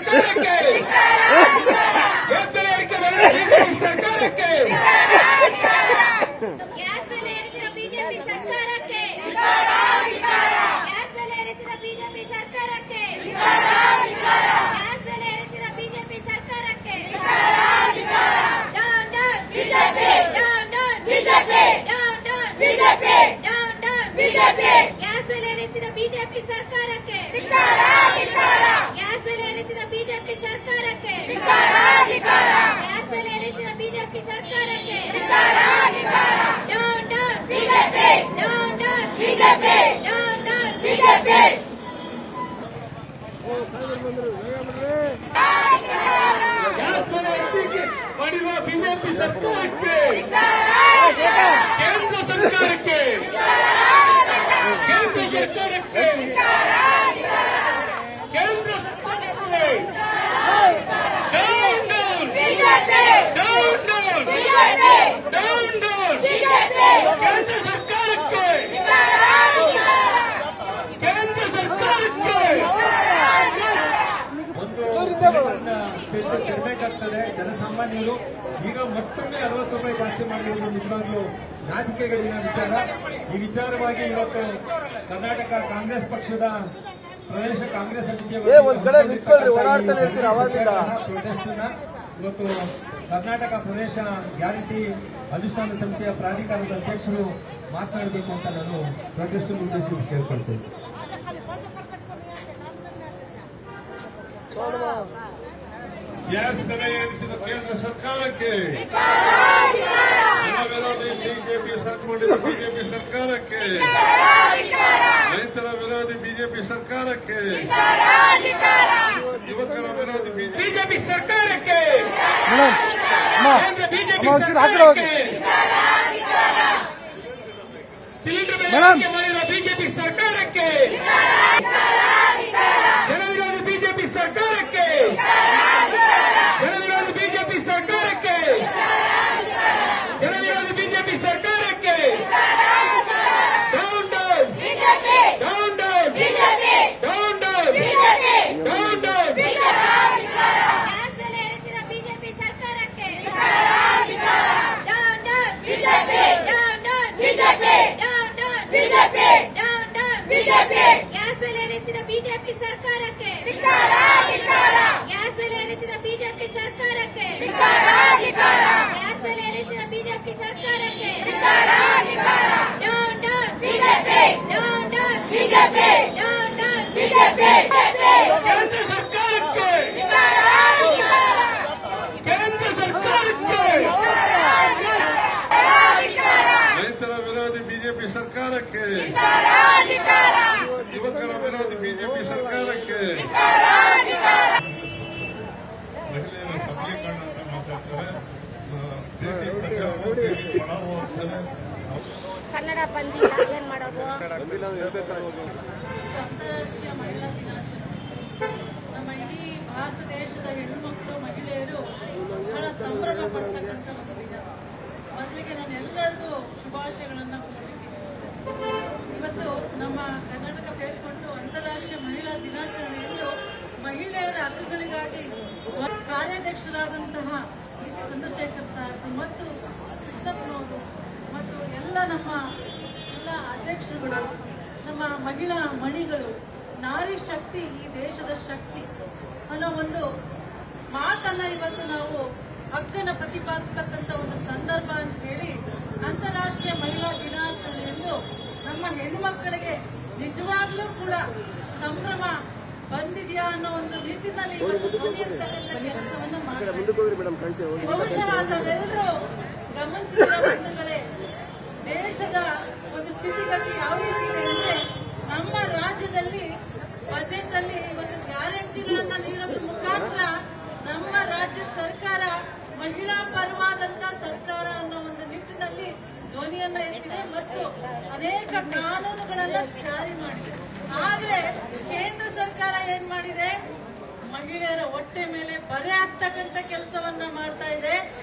ಸರ್ಕಾರಕ್ಕೆ ಸರ್ಕಾರಕ್ಕೆ ಗ್ಯಾಸ್ ಬೆಲೆ ಏರಿಸಿದ ಬಿಜೆಪಿ ಸರ್ಕಾರಕ್ಕೆ ಗ್ಯಾಸ್ ಬೆಲೆ ಏರಿಸಿದ ಬಿಜೆಪಿ ಸರ್ಕಾರಕ್ಕೆ ಗ್ಯಾಸ್ ಬೆಲೆ ಏರಿಸಿದ ಬಿಜೆಪಿ ಸರ್ಕಾರಕ್ಕೆ down down BJP down down BJP down down BJP down down BJP gas ಬೆಲೆ ಏರಿಸಿದ ಬಿಜೆಪಿ ಸರ್ಕಾರಕ್ಕೆ ಗ್ಯಾಸ್ ಬೆಲೆ ಏರಿಸಿದ ಬಿಜೆಪಿ ಸರ್ಕಾರಕ್ಕೆ ಗ್ಯಾಸ್ ಬೆಲೆ ಏರಿಸಿದ ಬಿಜೆಪಿ ಸರ್ಕಾರಕ್ಕೆ down down BJP down down BJP down down BJP gas ಬೆಲೆ ಹೆಚ್ಚಿಗೆ ಮಾಡಿರುವ ಬಿಜೆಪಿ ಸರ್ಕಾರಕ್ಕೆ ಕೇಂದ್ರ ಸರ್ಕಾರಕ್ಕೆ ಕೇಂದ್ರ ಸರ್ಕಾರಕ್ಕೆ ಕೇಂದ್ರ ಸರ್ಕಾರಕ್ಕೆ down down BJP down down BJP down down BJP ಕೇಂದ್ರ ಸರ್ಕಾರಕ್ಕೆ ಕೇಂದ್ರ ಸರ್ಕಾರಕ್ಕೆ ತೆರಬೇಕಾಗ್ತದೆ. ಜನಸಾಮಾನ್ಯರು ಈಗ ಮತ್ತೊಮ್ಮೆ 60 ರೂಪಾಯಿ ಜಾಸ್ತಿ ಮಾಡಿರುವುದು ನಿಜವಾಗ್ಲೂ ನಾಚಿಕೆಗಳಿನ ವಿಚಾರ. ಈ ವಿಚಾರವಾಗಿ ಇವತ್ತು ಕರ್ನಾಟಕ ಕಾಂಗ್ರೆಸ್ ಪಕ್ಷದ ಪ್ರದೇಶ ಕಾಂಗ್ರೆಸ್ ಸಮಿತಿಯ ಪ್ರೊಟೆಸ್ಟ್ ಇವತ್ತು ಕರ್ನಾಟಕ ಪ್ರದೇಶ ಗ್ಯಾರಂಟಿ ಅನುಷ್ಠಾನ ಸಮಿತಿಯ ಪ್ರಾಧಿಕಾರದ ಅಧ್ಯಕ್ಷರು ಮಾತನಾಡಬೇಕು ಅಂತ ನಾನು ಪ್ರೊಟೆಸ್ಟ್ ಉದ್ದೇಶಿಸಿ ಕೇಳ್ಕೊಳ್ತೇನೆ. ಗ್ಯಾಸ್ ಬೆಲೆ ಏರಿಸಿದ ಕೇಂದ್ರ ಸರ್ಕಾರಕ್ಕೆ ವಿರೋಧಿ ಬಿಜೆಪಿ ಸರ್ಕೊಂಡಿದ್ದ ಬಿಜೆಪಿ ಸರ್ಕಾರಕ್ಕೆ ರೈತರ ವಿರೋಧಿ ಬಿಜೆಪಿ ಸರ್ಕಾರಕ್ಕೆ ಯುವಕರ ವಿರೋಧಿ ಬಿಜೆಪಿ ಸರ್ಕಾರಕ್ಕೆ ಕೇಂದ್ರ ಬಿಜೆಪಿ ಸರ್ಕಾರಕ್ಕೆ ಸಿಲಿಂಡರ್ ಬೆಲೆ ಏರಿಕೆ ಮಾಡಿರುವ ಬಿಜೆಪಿ ಸರ್ಕಾರಕ್ಕೆ ಜನವಿರೋಧಿ ಬಿಜೆಪಿ ಸರ್ಕಾರಕ್ಕೆ ಜನವಿರೋಧಿ ಬಿಜೆಪಿ ಸರ್ಕಾರಕ್ಕೆ ಜನವಿರೋಧಿ ಬಿಜೆಪಿ ಸರ್ಕಾರಕ್ಕೆ down down down down down down down down gas ಬೆಲೆ ಏರಿಸಿದ ಬಿಜೆಪಿ ಸರ್ಕಾರಕ್ಕೆ down down BJP down down BJP down down BJP down down BJP gas ಬೆಲೆ ಏರಿಸಿದ ಬಿಜೆಪಿ ಸರ್ಕಾರಕ್ಕೆ ಗ್ಯಾಸ್ ಬೆಲೆ ಏರಿಸಿದ ಬಿಜೆಪಿ ಸರ್ಕಾರಕ್ಕೆ ಗ್ಯಾಸ್ ಬೆಲೆ ಏರಿಸಿದ ಬಿಜೆಪಿ ಸರ್ಕಾರಕ್ಕೆ down down BJP down down BJP down down BJP ಕೇಂದ್ರ ಸರ್ಕಾರಕ್ಕೆ ಕೇಂದ್ರ ಸರ್ಕಾರಕ್ಕೆ ರೈತರ ವಿರೋಧಿ ಬಿಜೆಪಿ ಸರ್ಕಾರಕ್ಕೆ ಯುವಕರ ವಿರೋಧಿ ಬಿಜೆಪಿ ಸರ್ಕಾರಕ್ಕೆ ಮಹಿಳೆಯರ ಸಬಲೀಕರಣ ಅಂತ ಮಾತಾಡ್ತಾರೆ. ಪಡಾವೋ ಅಂತಾರೆ. ಕನ್ನಡ ಬಂದಿಲ್ಲ, ಏನ್ ಮಾಡೋದು? ಅಂತಾರಾಷ್ಟ್ರೀಯ ಮಹಿಳಾ ದಿನಾಚರಣೆ ನಮ್ಮ ಇಡೀ ಭಾರತ ದೇಶದ ಹೆಣ್ಣುಮಕ್ಕಳು ಮಹಿಳೆಯರು ಬಹಳ ಸಂಭ್ರಮ ಪಡ್ತಕ್ಕಂಥ ಒಂದು ದಿನ. ಮೊದಲಿಗೆ ನಾನು ಎಲ್ಲರಿಗೂ ಶುಭಾಶಯಗಳನ್ನು ಕೊಡಲಿಕ್ಕೆ ಇವತ್ತು ನಮ್ಮ ಕರ್ನಾಟಕ ಸೇರಿಕೊಂಡು ಅಂತಾರಾಷ್ಟ್ರೀಯ ಮಹಿಳಾ ದಿನಾಚರಣೆಯಂದು ಮಹಿಳೆಯರ ಹಕ್ಕುಗಳಿಗಾಗಿ ಕಾರ್ಯಾಧ್ಯಕ್ಷರಾದಂತಹ ಡಿ ಸಿ ಚಂದ್ರಶೇಖರ್ ಸಾಹೇಬ್ ಮತ್ತು ಕೃಷ್ಣಪ್ಪನವರು ಮತ್ತು ಎಲ್ಲ ಅಧ್ಯಕ್ಷರುಗಳು, ನಮ್ಮ ಮಹಿಳಾ ಮಣಿಗಳು, ನಾರಿ ಶಕ್ತಿ ಈ ದೇಶದ ಶಕ್ತಿ ಅನ್ನೋ ಒಂದು ಮಾತನ್ನ ಇವತ್ತು ನಾವು ಹಕ್ಕನ್ನು ಪ್ರತಿಪಾದಿಸತಕ್ಕಂಥ ಒಂದು ಸಂದರ್ಭ ಅಂತ ಹೇಳಿ ಅಂತಾರಾಷ್ಟ್ರೀಯ ಮಹಿಳಾ ದಿನಾಚರಣೆಯಂದು ನಮ್ಮ ಹೆಣ್ಣುಮಕ್ಕಳಿಗೆ ನಿಜವಾಗ್ಲೂ ಕೂಡ ಸಂಭ್ರಮ ಬಂದಿದೆಯಾ ಅನ್ನೋ ಒಂದು ನಿಟ್ಟಿನಲ್ಲಿ ಇವತ್ತು ಧ್ವನಿ ಎತ್ತಕ್ಕಂಥ ಕೆಲಸವನ್ನ ಮಾಡ್ತಾರೆ. ಬಹುಶಃ ನಾವೆಲ್ಲರೂ ಗಮನಿಸಿದ ಬಂಧುಗಳೇ, ದೇಶದ ಒಂದು ಸ್ಥಿತಿಗತಿ ಯಾವ ರೀತಿ ಇದೆ ಅಂದ್ರೆ ನಮ್ಮ ರಾಜ್ಯದಲ್ಲಿ ಬಜೆಟ್ ಅಲ್ಲಿ ಒಂದು ಗ್ಯಾರಂಟಿಗಳನ್ನ ನೀಡೋದ್ರ ಮುಖಾಂತರ ನಮ್ಮ ರಾಜ್ಯ ಸರ್ಕಾರ ಮಹಿಳಾ ಪರವಾದಂತ ಸರ್ಕಾರ ಅನ್ನೋ ಒಂದು ನಿಟ್ಟಿನಲ್ಲಿ ಧ್ವನಿಯನ್ನ ಎತ್ತಿದೆ ಮತ್ತು ಅನೇಕ ಕಾನೂನುಗಳನ್ನ ಜಾರಿ ಮಾಡಿದೆ. ಆದ್ರೆ ಕೇಂದ್ರ ಸರ್ಕಾರ ಏನ್ ಮಾಡಿದೆ? ಮಹಿಳೆಯರ ಹೊಟ್ಟೆ ಮೇಲೆ ಬರೆ ಹಾಕ್ತಕ್ಕಂಥ ಕೆಲಸವನ್ನ ಮಾಡ್ತಾ ಇದೆ.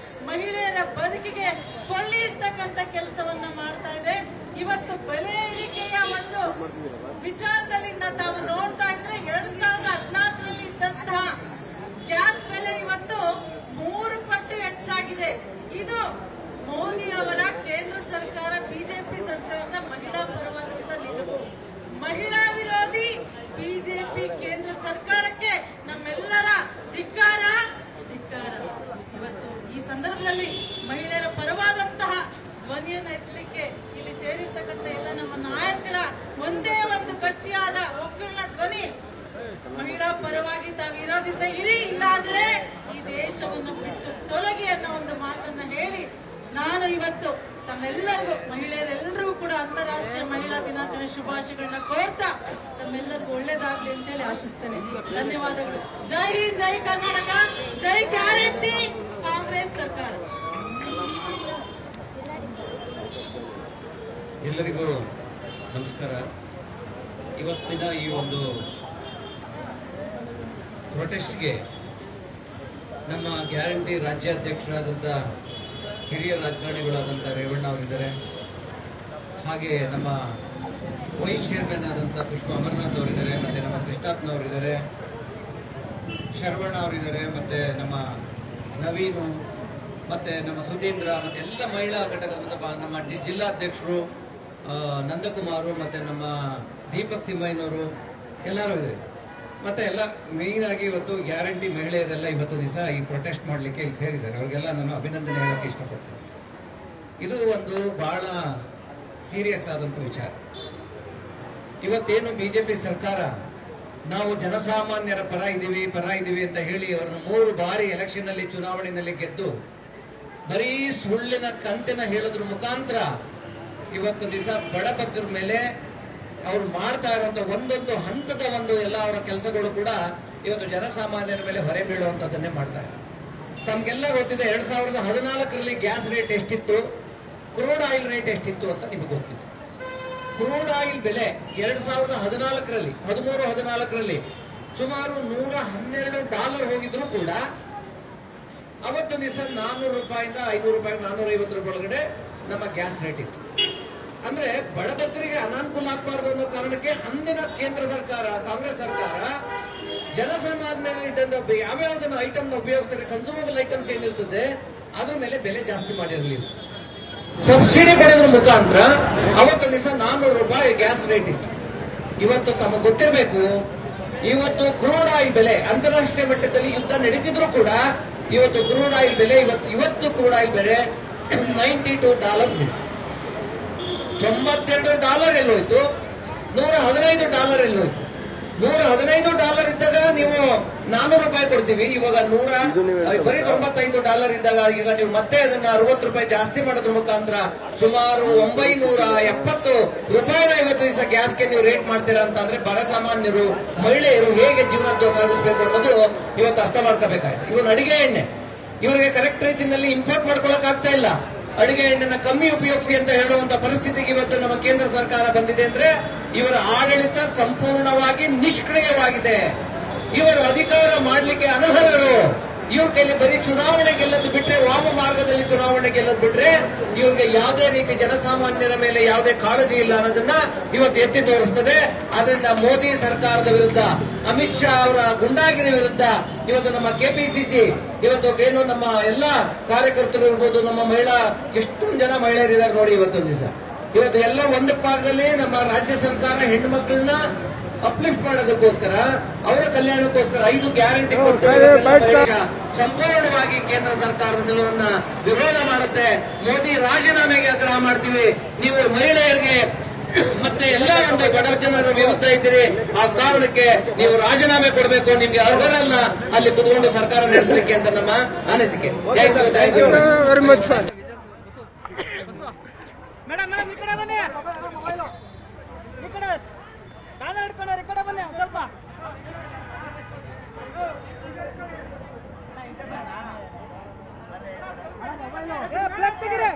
ಮಹಿಳೆಯರ ಬದುಕಿಗೆ ಕೊಳ್ಳಿ ಇಡ್ತಕ್ಕಂಥ ಕೆಲಸವನ್ನ ಮಾಡ್ತಾ ಇದೆ. ಇವತ್ತು ಬೆಲೆ ಏರಿಕೆಯ ಒಂದು ವಿಚಾರದಲ್ಲಿ ತಾವು ನೋಡ್ತಾ ಇದ್ರೆ 2014ರಲ್ಲಿ ಇದ್ದಂತಹ ಇರೋದಿದ್ರೆ ಇರಿ, ಇಲ್ಲ ಅಂದ್ರೆ ಈ ದೇಶವನ್ನು ಬಿಟ್ಟು ತೊಲಗಿ ಅನ್ನೋ ಒಂದು ಮಾತನ್ನ ಹೇಳಿ ನಾನು ಇವತ್ತು ತಮ್ಮೆಲ್ಲರಿಗೂ ಮಹಿಳೆಯರೆಲ್ಲರೂ ಕೂಡ ಅಂತಾರಾಷ್ಟ್ರೀಯ ಮಹಿಳಾ ದಿನಾಚರಣೆ ಶುಭಾಶಯಗಳನ್ನ ಕೋರ್ತಾ ತಮ್ಮೆಲ್ಲರಿಗೂ ಒಳ್ಳೇದಾಗ್ಲಿ ಅಂತೇಳಿ ಆಶಿಸ್ತೇನೆ. ಧನ್ಯವಾದಗಳು. ಜೈ ಹಿಂದ್, ಜೈ ಕರ್ನಾಟಕ, ಜೈ ಗ್ಯಾರಂಟಿ ಕಾಂಗ್ರೆಸ್ ಸರ್ಕಾರ. ಎಲ್ಲರಿಗೂ ನಮಸ್ಕಾರ. ಇವತ್ತಿನ ಈ ಒಂದು ಪ್ರೊಟೆಸ್ಟ್ಗೆ ನಮ್ಮ ಗ್ಯಾರಂಟಿ ರಾಜ್ಯಾಧ್ಯಕ್ಷರಾದಂಥ ಹಿರಿಯ ರಾಜಕಾರಣಿಗಳಾದಂಥ ರೇವಣ್ಣ ಅವರಿದ್ದಾರೆ, ಹಾಗೆ ನಮ್ಮ ವೈಸ್ ಚೇರ್ಮನ್ ಆದಂಥ ಪುಷ್ಪ ಅಮರನಾಥ್ ಅವರಿದ್ದಾರೆ, ಮತ್ತು ನಮ್ಮ ಕೃಷ್ಣಪ್ಪನವರಿದ್ದಾರೆ, ಶರವಣ ಅವರಿದ್ದಾರೆ, ಮತ್ತು ನಮ್ಮ ನವೀನು, ಮತ್ತು ನಮ್ಮ ಸುಧೀಂದ್ರ, ಮತ್ತು ಎಲ್ಲ ಮಹಿಳಾ ಘಟಕದ ನಮ್ಮ ಜಿಲ್ಲಾಧ್ಯಕ್ಷರು ನಂದಕುಮಾರು, ಮತ್ತು ನಮ್ಮ ದೀಪಕ್ ತಿಮ್ಮಯ್ಯನವರು ಎಲ್ಲರೂ ಇದ್ದಾರೆ. ಮತ್ತು ಎಲ್ಲ ಮೇಯ್ನ್ ಆಗಿ ಇವತ್ತು ಗ್ಯಾರಂಟಿ ಮಹಿಳೆಯರೆಲ್ಲ ಇವತ್ತು ದಿವಸ ಈ ಪ್ರೊಟೆಸ್ಟ್ ಮಾಡಲಿಕ್ಕೆ ಇಲ್ಲಿ ಸೇರಿದ್ದಾರೆ. ಅವ್ರಿಗೆಲ್ಲ ನಾನು ಅಭಿನಂದನೆ ಹೇಳೋಕ್ಕೆ ಇಷ್ಟಪಡ್ತೀನಿ. ಇದು ಒಂದು ಬಹಳ ಸೀರಿಯಸ್ ಆದಂಥ ವಿಚಾರ. ಇವತ್ತೇನು ಬಿಜೆಪಿ ಸರ್ಕಾರ ನಾವು ಜನಸಾಮಾನ್ಯರ ಪರ ಇದ್ದೀವಿ ಅಂತ ಹೇಳಿ ಅವ್ರನ್ನ 3 ಬಾರಿ ಎಲೆಕ್ಷನ್ ಅಲ್ಲಿ ಚುನಾವಣೆಯಲ್ಲಿ ಗೆದ್ದು ಬರೀ ಸುಳ್ಳಿನ ಕಂತೆನ ಹೇಳೋದ್ರ ಮುಖಾಂತರ ಇವತ್ತು ದಿವಸ ಬಡಬಗ್ಗರ ಮೇಲೆ ಅವ್ರು ಮಾಡ್ತಾ ಇರುವಂತ ಒಂದೊಂದು ಹಂತದ ಎಲ್ಲ ಅವರ ಕೆಲಸಗಳು ಕೂಡ ಇವತ್ತು ಜನಸಾಮಾನ್ಯರ ಮೇಲೆ ಹೊರೆ ಬೀಳುವಂತದನ್ನೇ ಮಾಡ್ತಾರೆ. ತಮ್ಗೆಲ್ಲ ಗೊತ್ತಿದೆ 2014ರಲ್ಲಿ ಗ್ಯಾಸ್ ರೇಟ್ ಎಷ್ಟಿತ್ತು, ಕ್ರೂಡ್ ಆಯಿಲ್ ರೇಟ್ ಎಷ್ಟಿತ್ತು ಅಂತ ನಿಮಗೆ ಗೊತ್ತಿತ್ತು. ಕ್ರೂಡ್ ಆಯಿಲ್ ಬೆಲೆ 2014ರಲ್ಲಿ 13-14ರಲ್ಲಿ ಸುಮಾರು $112 ಹೋಗಿದ್ರು ಕೂಡ ಅವತ್ತು ದಿವಸ $400 $500 $450 ಒಳಗಡೆ ನಮ್ಮ ಗ್ಯಾಸ್ ರೇಟ್ ಇತ್ತು. ಅಂದ್ರೆ ಬಡಬಗ್ಗರಿಗೆ ಅನಾನುಕೂಲ ಆಗಬಾರ್ದು ಅನ್ನೋ ಕಾರಣಕ್ಕೆ ಅಂದಿನ ಕೇಂದ್ರ ಸರ್ಕಾರ, ಕಾಂಗ್ರೆಸ್ ಸರ್ಕಾರ ಜನಸಾಮಾನ್ಯ ಯಾವ್ಯಾವ್ದನ್ನ ಐಟಮ್ ಉಪಯೋಗಿಸ್ತಾರೆ, ಕನ್ಸೂಮಬಲ್ ಐಟಮ್ಸ್ ಏನಿರ್ತದೆ ಅದ್ರ ಮೇಲೆ ಬೆಲೆ ಜಾಸ್ತಿ ಮಾಡಿರಲಿಲ್ಲ. ಸಬ್ಸಿಡಿ ಕೊಡೋದ್ರ ಮುಖಾಂತರ ಅವತ್ತು ದಿವಸ $400 ಗ್ಯಾಸ್ ರೇಟ್ ಇತ್ತು. ಇವತ್ತು ತಮಗೆ ಗೊತ್ತಿರಬೇಕು, ಇವತ್ತು ಕ್ರೂಡ್ ಆಯಿಲ್ ಬೆಲೆ ಅಂತಾರಾಷ್ಟ್ರೀಯ ಮಟ್ಟದಲ್ಲಿ ಯುದ್ಧ ನಡೀತಿದ್ರು ಕೂಡ ಇವತ್ತು ಕ್ರೂಡ್ ಆಯಿಲ್ ಬೆಲೆ ಇವತ್ತು ಕ್ರೂಡ್ ಆಯಿಲ್ ಬೆಲೆ $92 ಇದೆ. $92 ಎಲ್ಲೋಯ್ತು, $115 ಎಲ್ಲೋಯ್ತು. $115 ಇದ್ದಾಗ ನೀವು $400 ಕೊಡ್ತೀವಿ, ಇವಾಗ ಬರೀ $95 ಇದ್ದಾಗ ಈಗ ನೀವು ಮತ್ತೆ ಅದನ್ನ $60 ಜಾಸ್ತಿ ಮಾಡೋದ್ರ ಮುಖಾಂತರ ಸುಮಾರು $970 ಇವತ್ತು ದಿವಸ ಗ್ಯಾಸ್ಗೆ ನೀವು ರೇಟ್ ಮಾಡ್ತೀರಾ ಅಂತಂದ್ರೆ ಬಡ ಸಾಮಾನ್ಯರು, ಮಹಿಳೆಯರು ಹೇಗೆ ಜೀವನೋದ್ಯೋಗ ಸಾಗಿಸಬೇಕು ಅನ್ನೋದು ಇವತ್ತು ಅರ್ಥ ಮಾಡ್ಕೋಬೇಕಾಯ್ತು. ಇವನು ಅಡಿಗೆ ಎಣ್ಣೆ ಇವರಿಗೆ ಕರೆಕ್ಟ್ ರೀತಿಯಲ್ಲಿ ಇಂಪೋರ್ಟ್ ಮಾಡ್ಕೊಳಕ್ ಆಗ್ತಾ ಇಲ್ಲ. ಅಡಿಗೆ ಎಣ್ಣೆನ ಕಮ್ಮಿ ಉಪಯೋಗಿಸಿ ಅಂತ ಹೇಳುವಂತ ಪರಿಸ್ಥಿತಿಗೆ ಇವತ್ತು ನಮ್ಮ ಕೇಂದ್ರ ಸರ್ಕಾರ ಬಂದಿದೆ ಅಂದ್ರೆ ಇವರ ಆಡಳಿತ ಸಂಪೂರ್ಣವಾಗಿ ನಿಷ್ಕ್ರಿಯವಾಗಿದೆ. ಇವರು ಅಧಿಕಾರ ಮಾಡಲಿಕ್ಕೆ ಅನರ್ಹರು. ಇವ್ರ ಕೈಲಿ ಬರೀ ಚುನಾವಣೆ ಗೆಲ್ಲದ್ ಬಿಟ್ರೆ, ವಾಮ ಮಾರ್ಗದಲ್ಲಿ ಚುನಾವಣೆ ಗೆಲ್ಲದ್ ಬಿಟ್ರೆ ಇವ್ರಿಗೆ ಯಾವುದೇ ರೀತಿ ಜನಸಾಮಾನ್ಯರ ಮೇಲೆ ಯಾವುದೇ ಕಾಳಜಿ ಇಲ್ಲ ಅನ್ನೋದನ್ನ ಇವತ್ತು ಎತ್ತಿ ತೋರಿಸ್ತದೆ. ಆದ್ರಿಂದ ಮೋದಿ ಸರ್ಕಾರದ ವಿರುದ್ಧ, ಅಮಿತ್ ಶಾ ಅವರ ಗುಂಡಾಗಿರಿ ವಿರುದ್ಧ ಇವತ್ತು ನಮ್ಮ ಕೆಪಿಸಿಸಿ ಇವತ್ತು ಏನು ನಮ್ಮ ಎಲ್ಲಾ ಕಾರ್ಯಕರ್ತರು ಇರ್ಬೋದು, ನಮ್ಮ ಎಷ್ಟೊಂದು ಜನ ಮಹಿಳೆಯರಿದ್ದಾರೆ ನೋಡಿ. ಇವತ್ತೊಂದು ದಿವಸ ಇವತ್ತು ಎಲ್ಲ ಒಂದು ಭಾಗದಲ್ಲಿ ನಮ್ಮ ರಾಜ್ಯ ಸರ್ಕಾರ ಹೆಣ್ಣು ಮಕ್ಕಳನ್ನ ಅಪ್ಲಿಫ್ಟ್ ಮಾಡೋದಕ್ಕೋಸ್ಕರ, ಅವರ ಕಲ್ಯಾಣಕ್ಕೋಸ್ಕರ 5 ಗ್ಯಾರಂಟಿ ಕೊಟ್ಟು ಸಂಪೂರ್ಣವಾಗಿ ಕೇಂದ್ರ ಸರ್ಕಾರದ ನಿಲುವನ್ನ ವಿರೋಧ ಮಾಡುತ್ತೆ. ಮೋದಿ ರಾಜೀನಾಮೆಗೆ ಆಗ್ರಹ ಮಾಡ್ತೀವಿ. ನೀವು ಮಹಿಳೆಯರಿಗೆ ಮತ್ತೆ ಎಲ್ಲ ಒಂದು ಬಡ ಜನರ ವಿರುದ್ಧ ಇದ್ದೀರಿ, ಆ ಕಾರಣಕ್ಕೆ ನೀವು ರಾಜೀನಾಮೆ ಕೊಡಬೇಕು. ನಿಮ್ಗೆ ಅರ್ಹರಲ್ಲ ಅಲ್ಲಿ ಕುತ್ಕೊಂಡು ಸರ್ಕಾರ ನಡೆಸಲಿಕ್ಕೆ ಅಂತ ನಮ್ಮ ಅನಿಸಿಕೆ. Thank you very much sir. Madam ಈ ಕಡೆ ಬನ್ನಿ, ಈ ಕಡೆ ಕಾದ ಹಿಡ್ಕೊಂಡ್ರೆ ಈ ಕಡೆ ಬನ್ನಿ ಸ್ವಲ್ಪ. ಪ್ಲಸ್ ತೆಗೀರಿ.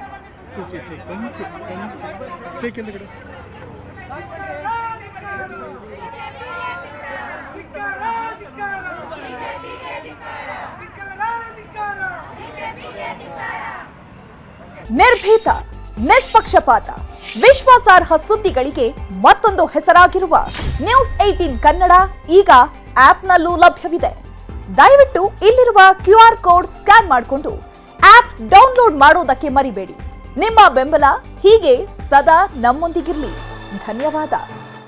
ನಿರ್ಭೀತ, ನಿಷ್ಪಕ್ಷಪಾತ, ವಿಶ್ವಾಸಾರ್ಹ ಸುದ್ದಿಗಳಿಗೆ ಮತ್ತೊಂದು ಹೆಸರಾಗಿರುವ ನ್ಯೂಸ್ 18 ಕನ್ನಡ ಈಗ ಆಪ್ನಲ್ಲೂ ಲಭ್ಯವಿದೆ. ದಯವಿಟ್ಟು ಇಲ್ಲಿರುವ QR ಕೋಡ್ ಸ್ಕ್ಯಾನ್ ಮಾಡಿಕೊಂಡು ಆಪ್ ಡೌನ್ಲೋಡ್ ಮಾಡೋದಕ್ಕೆ ಮರಿಬೇಡಿ. ನಿಮ್ಮ ಬೆಂಬಲ ಹೀಗೆ ಸದಾ ನಮ್ಮೊಂದಿಗಿರಲಿ. ಧನ್ಯವಾದ.